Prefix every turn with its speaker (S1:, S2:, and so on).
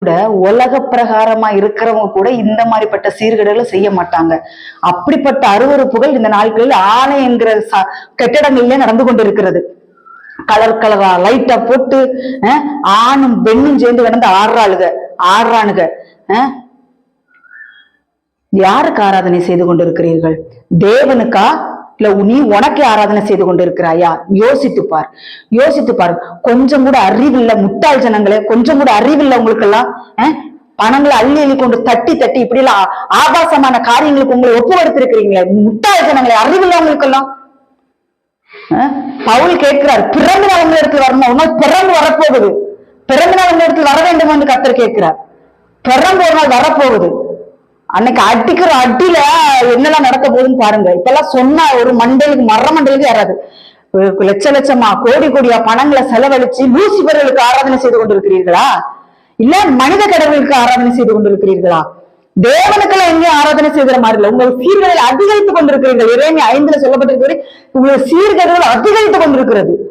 S1: கூட உலக பிரகாரமா இருக்கிறவங்க கூட இந்த மாதிரிப்பட்ட சீர்கேடுகளை செய்ய மாட்டாங்க. அப்படிப்பட்ட அருவருப்புகள் இந்த நாட்களில் ஆணை என்கிற கட்டிடங்கள்ல நடந்து கொண்டிருக்கிறது. கலர் கலரா லைட்டா போட்டு ஆணும் பெண்ணும் சேர்ந்து கிடந்து ஆடுறானுங்க. யாருக்கு ஆராதனை செய்து கொண்டிருக்கிறீர்கள்? தேவனுக்கா இல்ல நீ உனக்கே ஆராதனை செய்து கொண்டிருக்கிறாயா? யோசித்து பார். கொஞ்சம் கூட அறிவில்லை முட்டாள் ஜனங்களே, கொஞ்சம் கூட அறிவில்லை உங்களுக்கு எல்லாம். பணங்களை அள்ளி கொண்டு தட்டி இப்படி எல்லாம் ஆபாசமான காரியங்களுக்கு உங்களை ஒப்புவடுத்திருக்கிறீங்களே முட்டாள் ஜனங்களே, அறிவில்லை உங்களுக்கு எல்லாம். பவுல் கேட்கிறார், பிறந்த நாள் இடத்துல வரணும், உன்னால் பிறந்து வரப்போகுது, பிறந்த நாள் இடத்துல வர வேண்டும் என்று கர்த்தர் கேட்கிறார். பிறந்து ஒரு நாள் வரப்போகுது. அன்னைக்கு அடிக்கிற அடியில என்னெல்லாம் நடக்க போகுதுன்னு பாருங்க. இப்பெல்லாம் சொன்னா ஒரு மண்டலுக்கு யாராது லட்சமா கோடியா பணங்களை செலவழிச்சு லூசிபர்களுக்கு ஆராதனை செய்து கொண்டிருக்கிறீர்களா? இல்ல மனித கடவுளுக்கு ஆராதனை செய்து கொண்டிருக்கிறீர்களா? தேவனுக்கெல்லாம் எங்கேயும் ஆராதனை செய்கிற மாதிரி இல்லை. உங்கள் சீர்களை அதிகரித்துக் கொண்டிருக்கிறீர்கள். 5:5 சொல்லப்பட்டிருக்கிறது, உங்கள் சீர்கேடுகள் அதிகரித்துக் கொண்டிருக்கிறது.